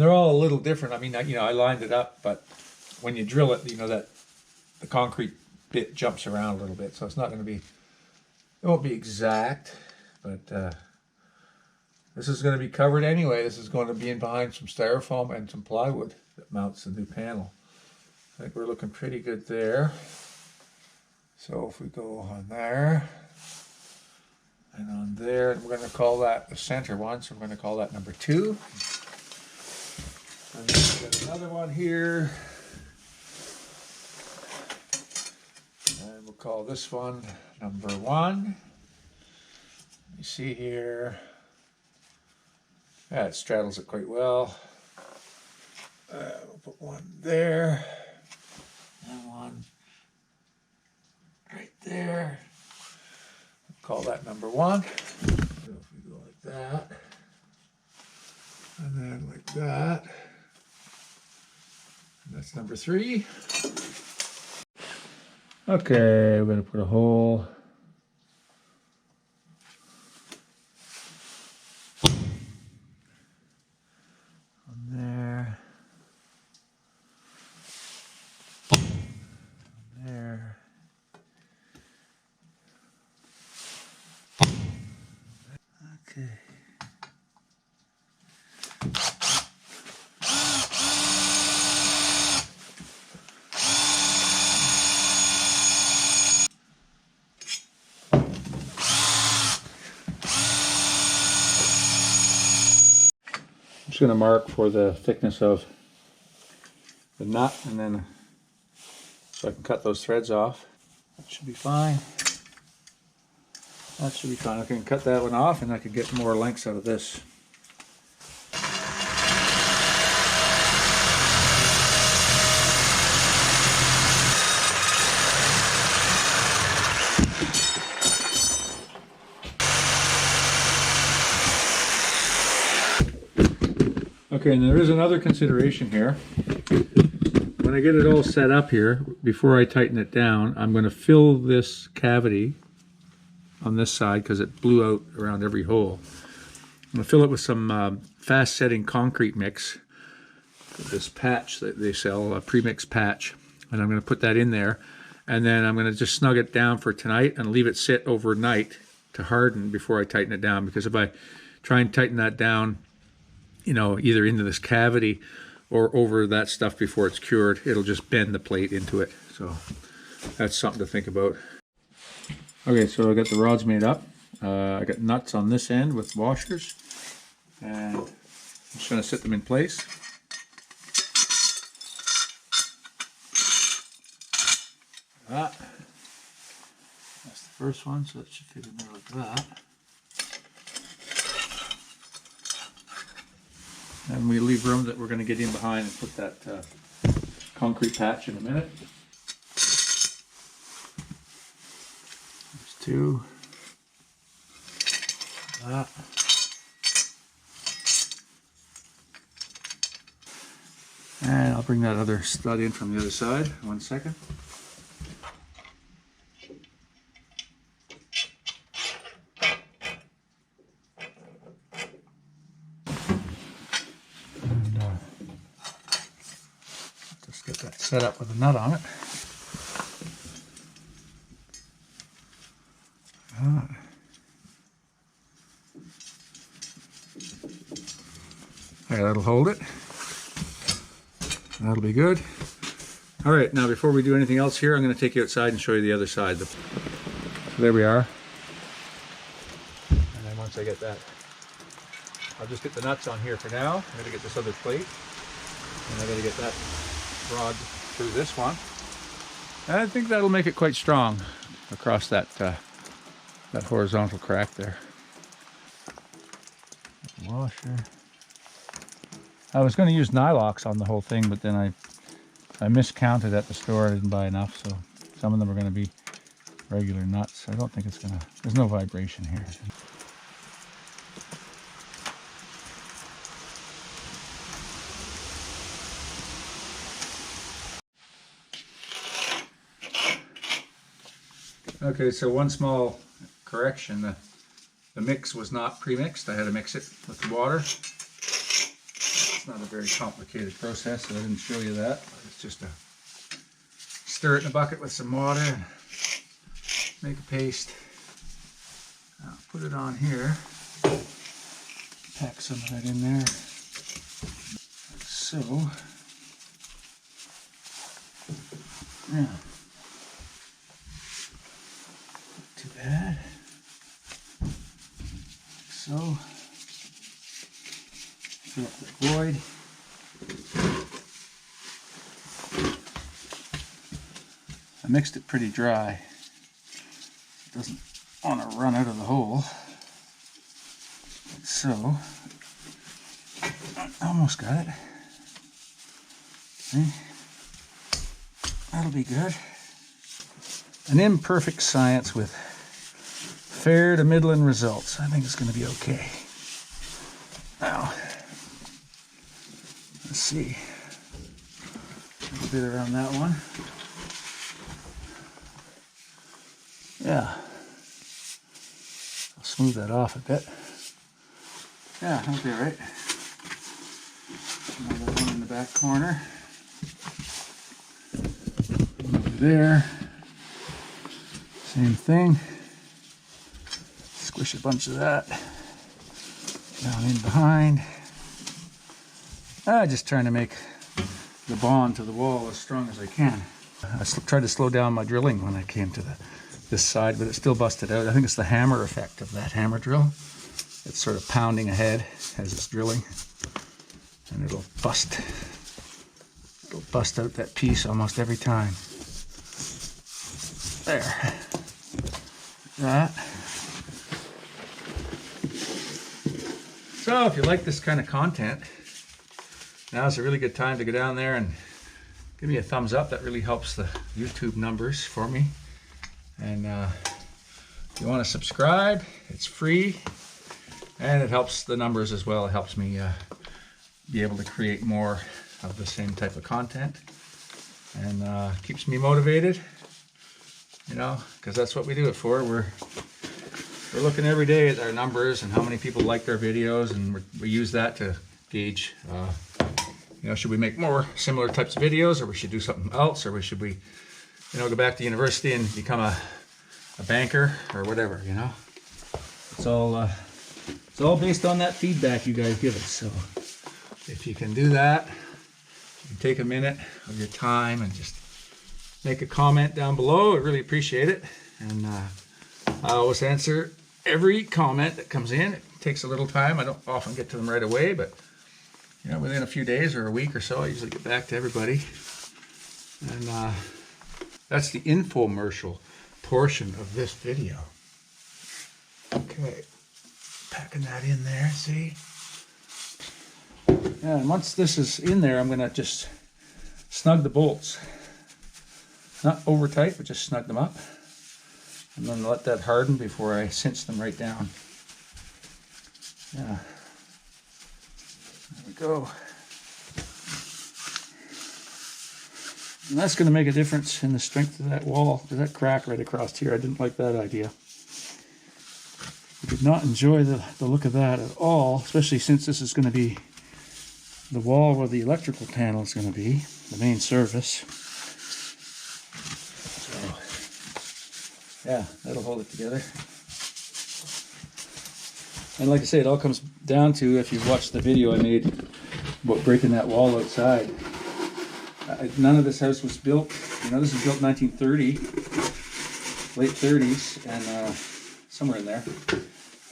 And they're all a little different. I mean, you know, I lined it up, but when you drill it, you know, that the concrete bit jumps around a little bit, so it's not going to be, it won't be exact, but this is going to be covered anyway. This is going to be in behind some styrofoam and some plywood that mounts the new panel. I think we're looking pretty good there. So if we go on there and on there, we're going to call that the center one, so we're going to call that number 2. And then we've got another one here. And we'll call this one number 1. You see here, yeah, it straddles it quite well. We'll put one there, and one right there. We'll call that number 1. So if we go like that, and then like that, and that's number 3. Okay, we're going to put a hole on there, on there, okay. I'm just going to mark for the thickness of the nut, and then so I can cut those threads off. That should be fine. That should be fine. I can cut that one off and I can get more lengths out of this. Okay, and there is another consideration here. When I get it all set up here, before I tighten it down, I'm going to fill this cavity on this side because it blew out around every hole. I'm going to fill it with some fast setting concrete mix, this patch that they sell, a pre-mixed patch, and I'm going to put that in there, and then I'm going to just snug it down for tonight and leave it sit overnight to harden before I tighten it down, because if I try and tighten that down, you know, either into this cavity or over that stuff before it's cured, it'll just bend the plate into it. So that's something to think about. Okay, so I got the rods made up. I got nuts on this end with washers, and I'm just going to set them in place. That's the first one, so it should fit in there like that. And we leave room that we're going to get in behind and put that concrete patch in a minute. There's 2. That. And I'll bring that other stud in from the other side. 1 second. Get that set up with a nut on it. Okay, that'll hold it. That'll be good. All right, now before we do anything else here, I'm going to take you outside and show you the other side. So there we are. And then once I get that, I'll just get the nuts on here for now. I'm going to get this other plate, and I got to get that rod through this one. And I think that'll make it quite strong across that that horizontal crack there. Washer. I was going to use Nylox on the whole thing, but then I miscounted at the store. I didn't buy enough, so some of them are going to be regular nuts. I don't think it's going to, there's no vibration here. Okay, so one small correction. The mix was not pre-mixed. I had to mix it with the water. It's not a very complicated process, so I didn't show you that. It's just a stir it in a bucket with some water and make a paste. I'll put it on here. Pack some of that in there. Like so. Yeah. Not too bad. Like so. Fill up the void. I mixed it pretty dry. It doesn't want to run out of the hole. Like so. I almost got it. See? That'll be good. An imperfect science with fair to middling results. I think it's going to be okay. Now, let's see. A bit around that one. Yeah. I'll smooth that off a bit. Yeah, that'll be all right. Another one in the back corner. Over there. Same thing. Squish a bunch of that down in behind. Just trying to make the bond to the wall as strong as I can. I tried to slow down my drilling when I came to this side, but it still busted out. I think it's the hammer effect of that hammer drill. It's sort of pounding ahead as it's drilling, and it'll bust out that piece almost every time. There. Like that. So if you like this kind of content, now's a really good time to go down there and give me a thumbs up. That really helps the YouTube numbers for me. And if you want to subscribe, it's free, and it helps the numbers as well. It helps me be able to create more of the same type of content, and keeps me motivated, you know, because that's what we do it for. We're looking every day at our numbers and how many people liked our videos, and we use that to gauge, you know, should we make more similar types of videos, or we should do something else, or should we, you know, go back to university and become a banker or whatever, you know. It's all based on that feedback you guys give us. So if you can do that, you can take a minute of your time and just make a comment down below. I really appreciate it. And I always answer every comment that comes in. It takes a little time. I don't often get to them right away, but you know, within a few days or a week or so, I usually get back to everybody. And that's the infomercial portion of this video. Okay, packing that in there, see? Yeah, and once this is in there, I'm going to just snug the bolts. Not over tight, but just snug them up. And then let that harden before I cinch them right down. Yeah. There we go. And that's going to make a difference in the strength of that wall. There's that crack right across here. I didn't like that idea. I did not enjoy the look of that at all, especially since this is going to be the wall where the electrical panel is going to be, the main service. So, yeah, that'll hold it together. And like I say, it all comes down to, if you've watched the video I made about breaking that wall outside. None of this house was built, you know, this was built 1930, late 30s, and somewhere in there.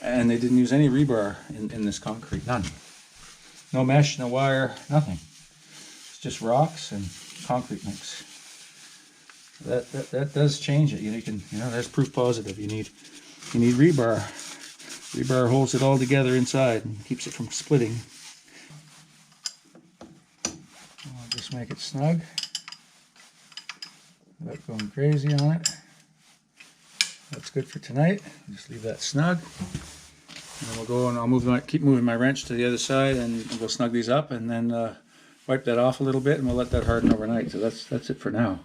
And they didn't use any rebar in this concrete, none. No mesh, no wire, nothing. It's just rocks and concrete mix. That does change it. You know, there's proof positive. You need rebar. Rebar holds it all together inside and keeps it from splitting. I'll just make it snug without going crazy on it. That's good for tonight. Just leave that snug. And then we'll go and I'll keep moving my wrench to the other side, and we'll snug these up, and then wipe that off a little bit, and we'll let that harden overnight. So that's it for now.